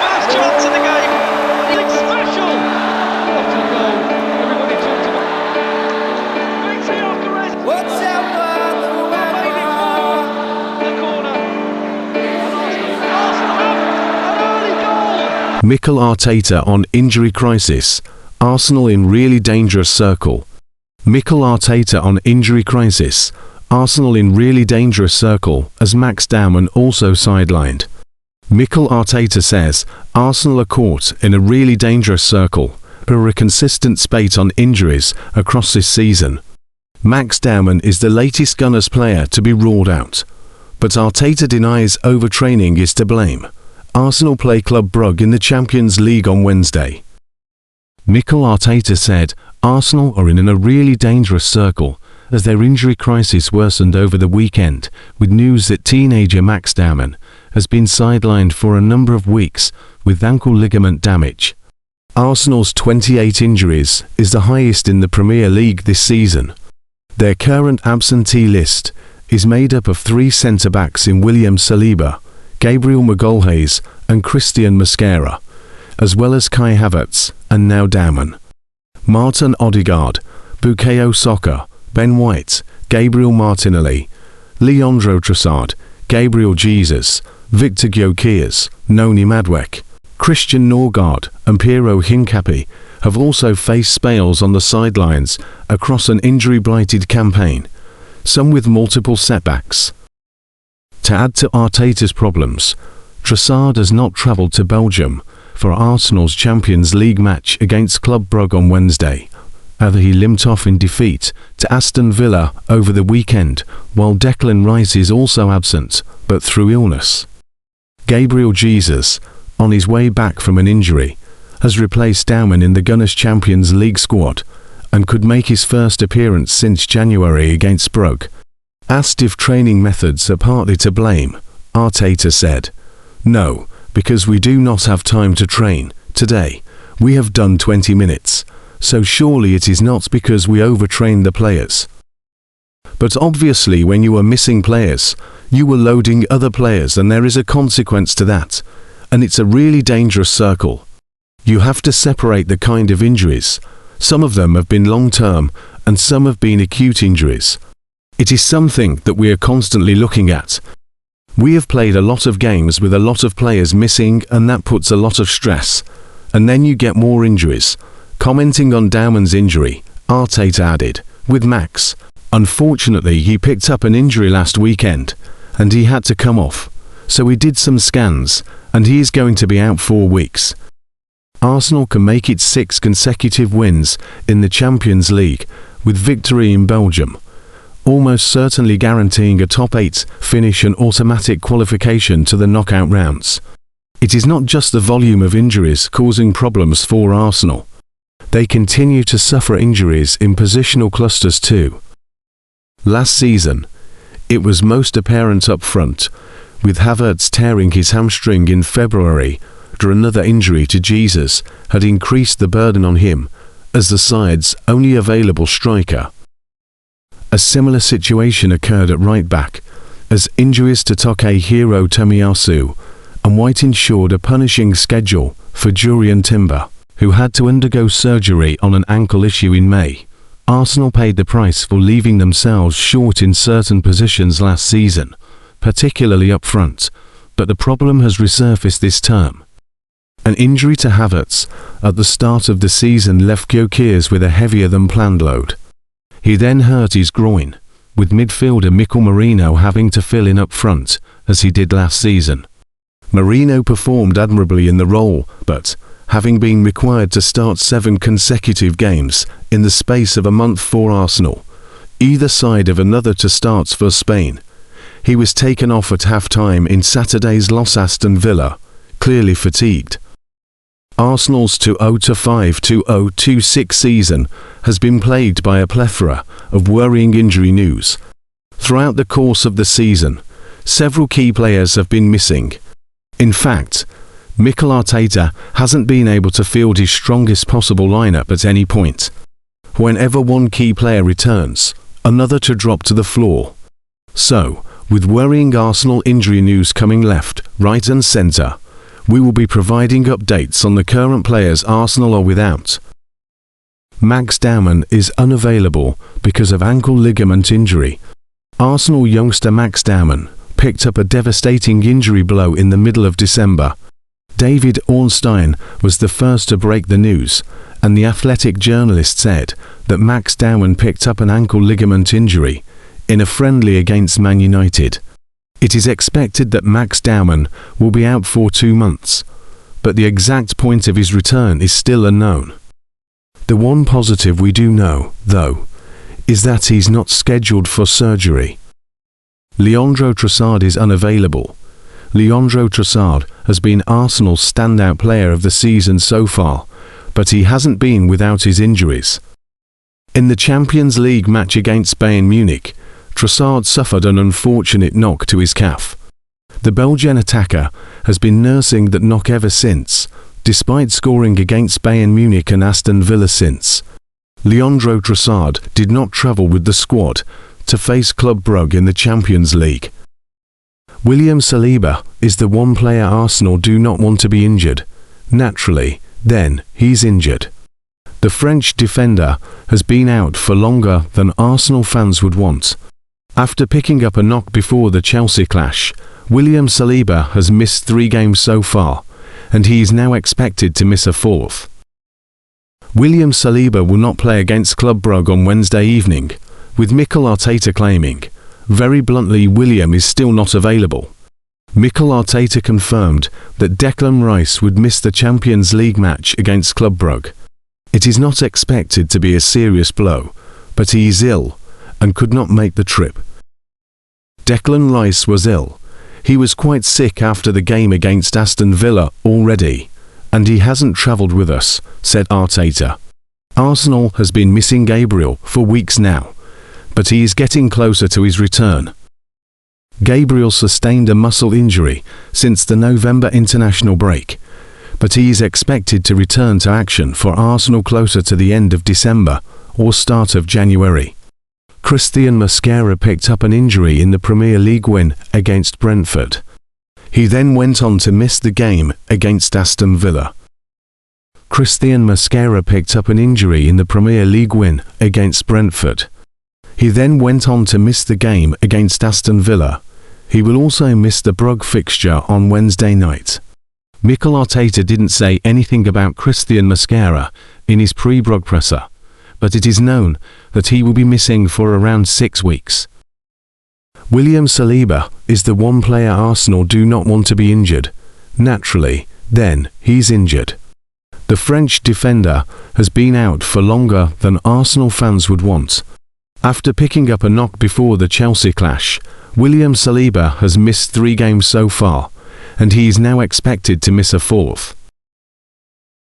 first chance of the game. It's special. What a goal. Everybody talked about it. Victory after rest. The corner. And Arsenal have an early goal. Mikel Arteta on injury crisis. Arsenal in really dangerous circle. Mikel Arteta on injury crisis. Arsenal in really dangerous circle as Max Daumann also sidelined. Mikel Arteta says Arsenal are caught in a really dangerous circle for a consistent spate on injuries across this season. Max Daumann is the latest Gunners player to be ruled out, but Arteta denies overtraining is to blame. Arsenal play Club Brugge in the Champions League on Wednesday. Mikel Arteta said Arsenal are in a really dangerous circle as their injury crisis worsened over the weekend, with news that teenager Max Daumann has been sidelined for a number of weeks with ankle ligament damage. Arsenal's 28 injuries is the highest in the Premier League this season. Their current absentee list is made up of 3 centre-backs in William Saliba, Gabriel Magalhaes and Christian Mosquera, as well as Kai Havertz and now Daumann. Martin Odegaard, Bukayo Saka, Ben White, Gabriel Martinelli, Leandro Trossard, Gabriel Jesus, Victor Gyökeres, Noni Madueke, Christian Norgard and Piero Hincapié have also faced spells on the sidelines across an injury-blighted campaign, some with multiple setbacks. To add to Arteta's problems, Trossard has not travelled to Belgium for Arsenal's Champions League match against Club Brugge on Wednesday, after he limped off in defeat to Aston Villa over the weekend, while Declan Rice is also absent, but through illness. Gabriel Jesus, on his way back from an injury, has replaced Daumann in the Gunners Champions League squad and could make his first appearance since January against Brugge. Asked if training methods are partly to blame, Arteta said, "No, because we do not have time to train. Today, we have done 20 minutes. So surely it is not because we overtrained the players. But obviously when you are missing players, you were loading other players and there is a consequence to that. And it's a really dangerous circle. You have to separate the kind of injuries. Some of them have been long-term and some have been acute injuries. It is something that we are constantly looking at. We have played a lot of games with a lot of players missing and that puts a lot of stress. And then you get more injuries." Commenting on Daumann's injury, Arteta added, "With Max, unfortunately he picked up an injury last weekend, and he had to come off, so we did some scans, and he is going to be out 4 weeks." Arsenal can make its 6 consecutive wins in the Champions League, with victory in Belgium, almost certainly guaranteeing a top 8 finish and automatic qualification to the knockout rounds. It is not just the volume of injuries causing problems for Arsenal. They continue to suffer injuries in positional clusters too. Last season, it was most apparent up front, with Havertz tearing his hamstring in February, after another injury to Jesus had increased the burden on him as the side's only available striker. A similar situation occurred at right back, as injuries to Takehiro Tomiyasu and White ensured a punishing schedule for Jurrien Timber, who had to undergo surgery on an ankle issue in May. Arsenal paid the price for leaving themselves short in certain positions last season, particularly up front, but the problem has resurfaced this term. An injury to Havertz at the start of the season left Gyökeres with a heavier-than-planned load. He then hurt his groin, with midfielder Mikel Merino having to fill in up front, as he did last season. Merino performed admirably in the role, but having been required to start 7 consecutive games in the space of a month for Arsenal, either side of another to starts for Spain, he was taken off at half-time in Saturday's loss Aston Villa, clearly fatigued. Arsenal's 2005-2006 season has been plagued by a plethora of worrying injury news. Throughout the course of the season, several key players have been missing. In fact, Mikel Arteta hasn't been able to field his strongest possible lineup at any point. Whenever one key player returns, another to drop to the floor. So, with worrying Arsenal injury news coming left, right and centre, We will be providing updates on the current players Arsenal are without. Max Dowman is unavailable because of ankle ligament injury. Arsenal youngster Max Dowman picked up a devastating injury blow in the middle of December. David Ornstein was the first to break the news, and the Athletic journalist said that Max Dowman picked up an ankle ligament injury in a friendly against Man United. It is expected that Max Dowman will be out for 2 months, but the exact point of his return is still unknown. The one positive we do know, though, is that he's not scheduled for surgery. Leandro Trossard is unavailable. Leandro Trossard has been Arsenal's standout player of the season so far, but he hasn't been without his injuries. In the Champions League match against Bayern Munich, Trossard suffered an unfortunate knock to his calf. The Belgian attacker has been nursing that knock ever since, despite scoring against Bayern Munich and Aston Villa since. Leandro Trossard did not travel with the squad to face Club Brugge in the Champions League. William Saliba is the one player Arsenal do not want to be injured. Naturally, then, he's injured. The French defender has been out for longer than Arsenal fans would want. After picking up a knock before the Chelsea clash, William Saliba has missed 3 games so far, and he is now expected to miss a 4th. William Saliba will not play against Club Brugge on Wednesday evening, with Mikel Arteta claiming, very bluntly, William is still not available. Mikel Arteta confirmed that Declan Rice would miss the Champions League match against Club Brugge. It is not expected to be a serious blow, but he is ill and could not make the trip. Declan Rice was ill. He was quite sick after the game against Aston Villa already, and he hasn't travelled with us, said Arteta. Arsenal has been missing Gabriel for weeks now, but he is getting closer to his return. Gabriel sustained a muscle injury since the November international break, but he is expected to return to action for Arsenal closer to the end of December or start of January. Christian Mosquera picked up an injury in the Premier League win against Brentford. He then went on to miss the game against Aston Villa. Christian Mosquera picked up an injury in the Premier League win against Brentford. He then went on to miss the game against Aston Villa. He will also miss the Brugge fixture on Wednesday night. Mikel Arteta didn't say anything about Christian Mosquera in his pre-Brugge presser, but it is known that he will be missing for around 6 weeks. William Saliba is the one player Arsenal do not want to be injured. Naturally, then, he's injured. The French defender has been out for longer than Arsenal fans would want. After picking up a knock before the Chelsea clash, William Saliba has missed 3 games so far, and he is now expected to miss a 4th.